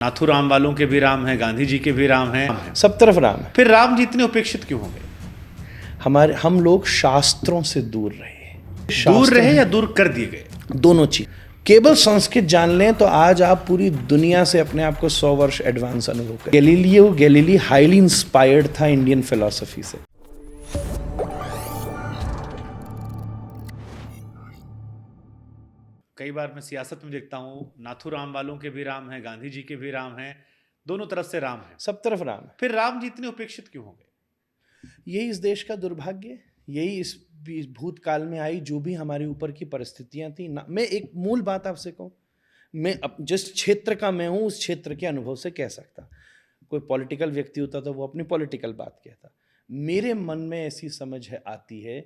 नाथूराम वालों के भी राम हैं, गांधी जी के भी राम हैं, सब तरफ राम है। फिर राम जी इतने उपेक्षित क्यों हो गए? हम लोग शास्त्रों से दूर रहे। दूर रहे या दूर कर दिए गए? दोनों चीज। केवल संस्कृत जान लें तो आज आप पूरी दुनिया से अपने आप को 100 वर्ष एडवांस अनुभव करें। गैलीली हाईली इंस्पायर्ड था इंडियन फिलॉसफी से। कई बार मैं सियासत में देखता हूँ, नाथूराम वालों के भी राम हैं, गांधी जी के भी राम हैं, दोनों तरफ से राम है, सब तरफ राम है। फिर राम जी इतने उपेक्षित क्यों हो गए? यही इस देश का दुर्भाग्य, यही इस भूतकाल में आई जो भी हमारे ऊपर की परिस्थितियां थी ना। मैं एक मूल बात आपसे कहूँ, मैं जिस क्षेत्र का मैं हूँ उस क्षेत्र के अनुभव से कह सकता। कोई पॉलिटिकल व्यक्ति होता तो वो अपनी पॉलिटिकल बात कहता। मेरे मन में ऐसी समझ आती है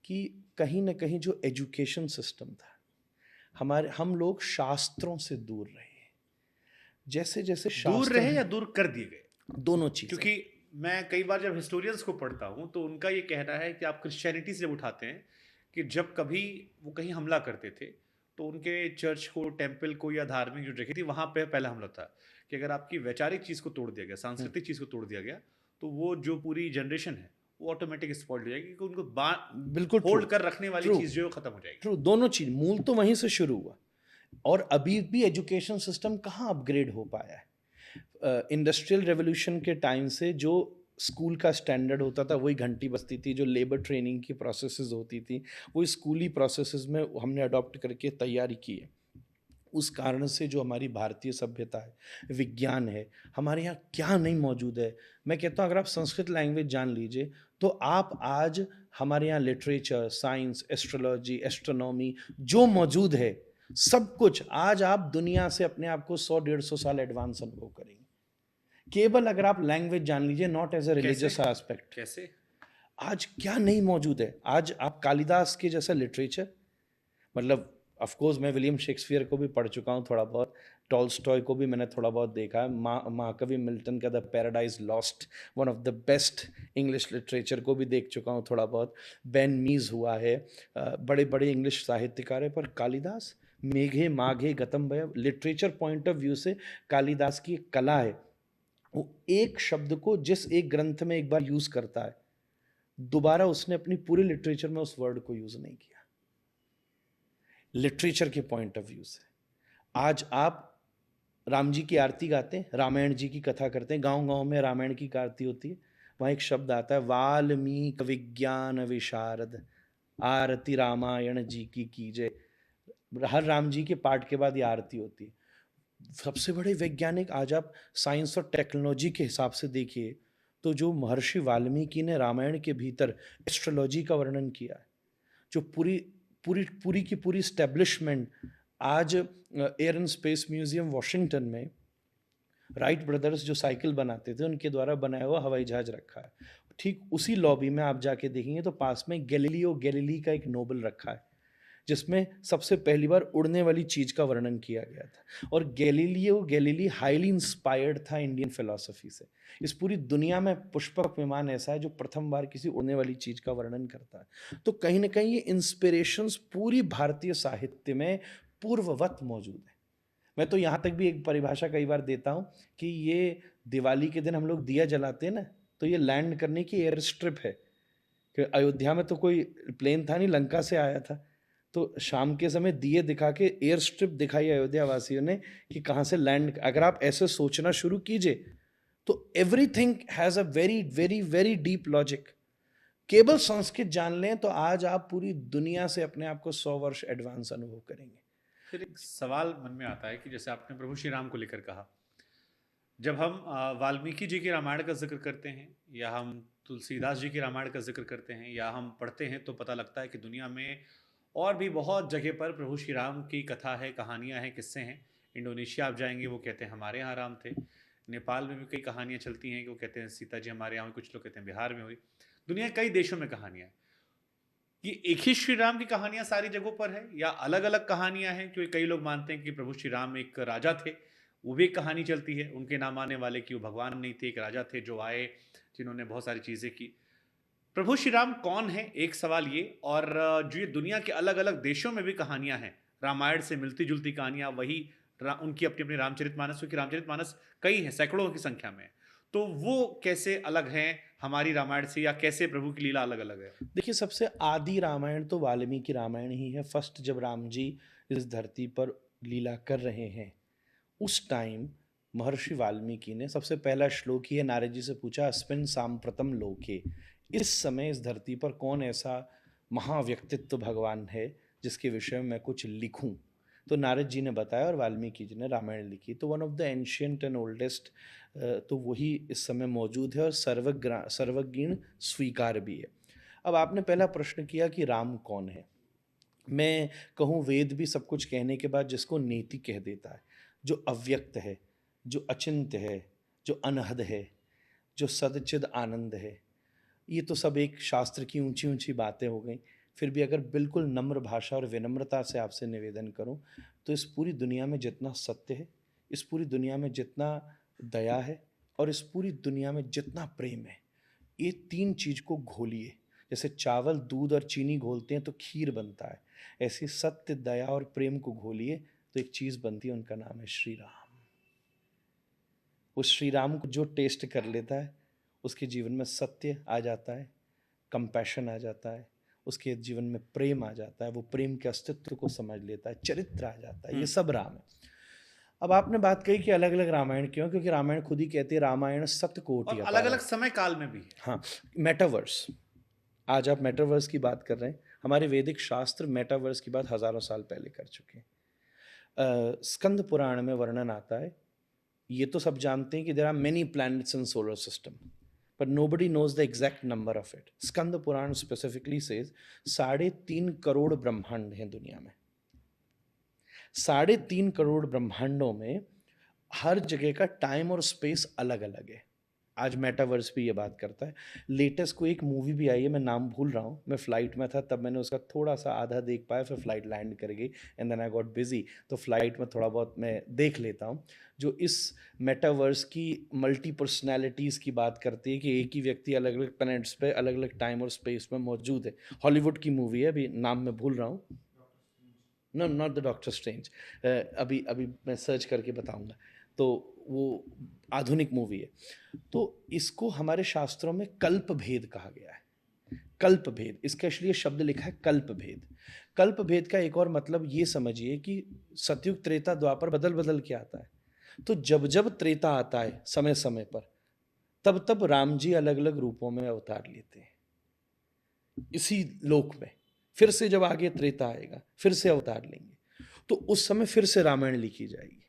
कि कहीं ना कहीं जो एजुकेशन सिस्टम था हम लोग शास्त्रों से दूर रहे। जैसे जैसे दूर रहे या दूर कर दिए गए? दोनों चीजें। क्योंकि मैं कई बार जब हिस्टोरियंस को पढ़ता हूँ तो उनका ये कहना है कि आप क्रिश्चियनिटी से जब उठाते हैं कि जब कभी वो कहीं हमला करते थे तो उनके चर्च को, टेम्पल को या धार्मिक जो जगह थी वहां पे पहला हमला था कि अगर आपकी वैचारिक चीज को तोड़ दिया गया, सांस्कृतिक चीज को तोड़ दिया गया, तो वो जो पूरी जनरेशन है वो ऑटोमेटिक स्पॉइल हो जाएगी, क्योंकि उनको बिल्कुल होल्ड कर रखने वाली चीज जो है वो खत्म हो जाएगी। ट्रू, दोनों चीज, मूल तो वहीं से शुरू हुआ। और अभी भी एजुकेशन सिस्टम कहाँ अपग्रेड हो पाया है। इंडस्ट्रियल रेवोल्यूशन के टाइम से जो स्कूल का स्टैंडर्ड होता था वही घंटी बजती थी, जो लेबर ट्रेनिंग की प्रोसेसेस होती थी वही स्कूली प्रोसेसेस में हमने अडॉप्ट करके तैयारी की है। उस कारण से जो हमारी भारतीय सभ्यता है, विज्ञान है, हमारे यहाँ क्या नहीं मौजूद है। मैं कहता हूँ अगर आप संस्कृत लैंग्वेज जान लीजिए तो आप आज हमारे यहाँ लिटरेचर, साइंस, एस्ट्रोलॉजी, एस्ट्रोनॉमी जो मौजूद है सब कुछ आज आप दुनिया से अपने आप को 100-150 साल एडवांस अनुभव करेंगे। केवल अगर आप लैंग्वेज जान लीजिए, not as a religious aspect. कैसे? आज क्या नहीं मौजूद है। आज आप कालिदास के जैसा लिटरेचर, मतलब ऑफ कोर्स मैं विलियम शेक्सपियर को भी पढ़ चुका हूँ थोड़ा बहुत, टॉल्स्टॉय को भी मैंने थोड़ा बहुत देखा है, महाकवि मिल्टन का the paradise lost, one of the best English literature को भी देख चुका हूँ थोड़ा बहुत। बेन मीज हुआ है, बड़े बड़े इंग्लिश साहित्यकार है, पर कालिदास, मेघे माघे गतम भय, लिटरेचर पॉइंट ऑफ व्यू से कालिदास की एक कला है। वो एक शब्द को जिस एक ग्रंथ में एक बार यूज करता है, दोबारा उसने अपनी पूरी लिटरेचर में उस वर्ड को यूज नहीं किया। लिटरेचर के पॉइंट ऑफ व्यू से आज आप राम जी की आरती गाते हैं, रामायण जी की कथा करते हैं, गांव गांव में रामायण की आरती होती है, वहां एक शब्द आता है वाल्मीकि विज्ञान विशारद आरती रामायण जी की कीजय। हर राम जी के पाठ के बाद ये आरती होती है। सबसे बड़े वैज्ञानिक आज आप साइंस और टेक्नोलॉजी के हिसाब से देखिए तो जो महर्षि वाल्मीकि ने रामायण के भीतर एस्ट्रोलॉजी का वर्णन किया है, जो पूरी पूरी पूरी की पूरी स्टैब्लिशमेंट आज air and space museum Washington में राइट ब्रदर्स जो साइकिल बनाते थे उनके द्वारा बनाया हुआ हवाई जहाज रखा है। ठीक उसी लॉबी में आप जाके देखेंगे तो पास में गैलीली का एक नोबल रखा है जिसमें सबसे पहली बार उड़ने वाली चीज का वर्णन किया गया था। और गैलीली हाईली इंस्पायर्ड था इंडियन फिलॉसफी से। इस पूरी दुनिया में पुष्पक विमान ऐसा है जो प्रथम बार किसी उड़ने वाली चीज का वर्णन करता है। तो कहीं ना कहीं ये इंस्पिरेशंस पूरी भारतीय साहित्य में पूर्ववत मौजूद है। मैं तो यहाँ तक भी एक परिभाषा कई बार देता हूँ कि ये दिवाली के दिन हम लोग दिया जलाते हैं ना, तो ये लैंड करने की एयर स्ट्रिप है। कि अयोध्या में तो कोई प्लेन था नहीं, लंका से आया था, तो शाम के समय दिए दिखा के एयर स्ट्रिप दिखाई अयोध्या वासियों ने कि कहाँ से लैंड। अगर आप ऐसे सोचना शुरू कीजिए तो everything has a very very very deep logic. केवल संस्कृत जान लें तो आज आप पूरी दुनिया से अपने आप को 100 वर्ष एडवांस अनुभव करेंगे। फिर एक सवाल मन में आता है कि जैसे आपने प्रभु श्री राम को लेकर कहा, जब हम वाल्मीकि जी की रामायण का जिक्र करते हैं या हम तुलसीदास जी की रामायण का जिक्र करते हैं या हम पढ़ते हैं तो पता लगता है कि दुनिया में और भी बहुत जगह पर प्रभु श्री राम की कथा है, कहानियाँ हैं, किस्से हैं। इंडोनेशिया आप जाएंगे वो कहते हैं हमारे यहाँ राम थे। नेपाल में भी कई कहानियाँ चलती हैं कि वो कहते हैं सीता जी हमारे यहाँ हुई, कुछ लोग कहते हैं बिहार में हुई। दुनिया कई देशों में कहानियाँ हैं। ये एक ही श्री राम की कहानियाँ सारी जगहों पर है या अलग अलग कहानियाँ हैं? क्योंकि कई लोग मानते हैं कि प्रभु श्री राम एक राजा थे, वो भी एक कहानी चलती है उनके नाम आने वाले कि वो भगवान नहीं थे, एक राजा थे जो आए जिन्होंने बहुत सारी चीज़ें की। प्रभु श्री राम कौन है, एक सवाल ये। और जो ये दुनिया के अलग अलग देशों में भी कहानियां हैं, रामायण से मिलती जुलती कहानियां, वही उनकी अपनी अपनी रामचरितमानस, क्योंकि रामचरितमानस कई हैं, सैकड़ों की संख्या में। तो वो कैसे अलग हैं हमारी रामायण से, या कैसे प्रभु की लीला अलग अलग है? देखिए, सबसे आदि रामायण तो वाल्मीकि रामायण ही है। फर्स्ट जब राम जी इस धरती पर लीला कर रहे हैं, उस टाइम महर्षि वाल्मीकि ने सबसे पहला श्लोक ही है, नारद जी से पूछा, अस्मिन् सांप्रतम लोके, इस समय इस धरती पर कौन ऐसा महाव्यक्तित्व भगवान है जिसके विषय में मैं कुछ लिखूं। तो नारद जी ने बताया और वाल्मीकि जी ने रामायण लिखी। तो one of the ancient and oldest, तो वही इस समय मौजूद है और सर्वज्ञ स्वीकार भी है। अब आपने पहला प्रश्न किया कि राम कौन है। मैं कहूँ, वेद भी सब कुछ कहने के बाद जिसको नेति कह देता है, जो अव्यक्त है, जो अचिंत्य है, जो अनहद है, जो सदचिद आनंद है, ये तो सब एक शास्त्र की ऊंची ऊंची बातें हो गई। फिर भी अगर बिल्कुल नम्र भाषा और विनम्रता से आपसे निवेदन करूं, तो इस पूरी दुनिया में जितना सत्य है, इस पूरी दुनिया में जितना दया है, और इस पूरी दुनिया में जितना प्रेम है, ये तीन चीज को घोलिए। जैसे चावल, दूध और चीनी घोलते हैं तो खीर बनता है, ऐसी सत्य, दया और प्रेम को घोलिए तो एक चीज बनती है, उनका नाम है श्री राम। उस श्री राम को जो टेस्ट कर लेता है, उसके जीवन में सत्य आ जाता है, कंपैशन आ जाता है, उसके जीवन में प्रेम आ जाता है, वो प्रेम के अस्तित्व को समझ लेता है, चरित्र आ जाता है। ये सब राम है। अब आपने बात कही कि अलग अलग रामायण क्यों, क्योंकि रामायण खुद ही कहती है रामायण सतकोटि और अपार। अलग अलग समय काल में भी है। हाँ, मेटावर्स, आज आप मेटावर्स की बात कर रहे हैं, हमारे वैदिक शास्त्र मेटावर्स की बात हजारों साल पहले कर चुके हैं। स्कंद पुराण में वर्णन आता है, ये तो सब जानते हैं कि there are many planets in solar system, but nobody knows the exact number of it. Skanda Purana specifically says 3.5 crore ब्रह्मांड हैं दुनिया में। 3.5 करोड़ ब्रह्मांडों में हर जगह का टाइम और स्पेस अलग अलग है। आज मेटावर्स भी ये बात करता है। लेटेस्ट को एक मूवी भी आई है, मैं नाम भूल रहा हूँ, मैं फ्लाइट में था तब मैंने उसका थोड़ा सा आधा देख पाया, फिर फ्लाइट लैंड कर गई and then I got busy. तो फ्लाइट में थोड़ा बहुत मैं देख लेता हूँ, जो इस मेटावर्स की मल्टी पर्सनैलिटीज़ की बात करती है कि एक ही व्यक्ति अलग अलग प्लैनेट्स पे अलग अलग टाइम और स्पेस में मौजूद है। हॉलीवुड की मूवी है, अभी नाम मैं भूल रहा हूँ। No, not the doctor strange, अभी अभी मैं सर्च करके बताऊँगा। तो वो आधुनिक मूवी है। तो इसको हमारे शास्त्रों में कल्प भेद कहा गया है। कल्प भेद, इसका इसलिए शब्द लिखा है कल्प भेद। कल्प भेद का एक और मतलब ये समझिए कि सतयुग, त्रेता, द्वापर बदल बदल के आता है। तो जब जब त्रेता आता है समय समय पर, तब तब राम जी अलग अलग रूपों में अवतार लेते हैं इसी लोक में। फिर से जब आगे त्रेता आएगा, फिर से अवतार लेंगे, तो उस समय फिर से रामायण लिखी जाएगी।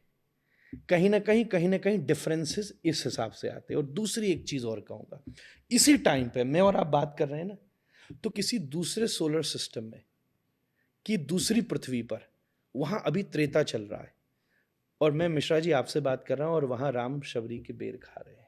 कहीं ना कहीं डिफरेंसेस इस हिसाब से आते हैं। और दूसरी एक चीज और कहूंगा, इसी टाइम पे मैं और आप बात कर रहे हैं ना, तो किसी दूसरे सोलर सिस्टम में कि दूसरी पृथ्वी पर, वहां अभी त्रेता चल रहा है और मैं मिश्रा जी आपसे बात कर रहा हूं और वहां राम शबरी के बेर खा रहे हैं।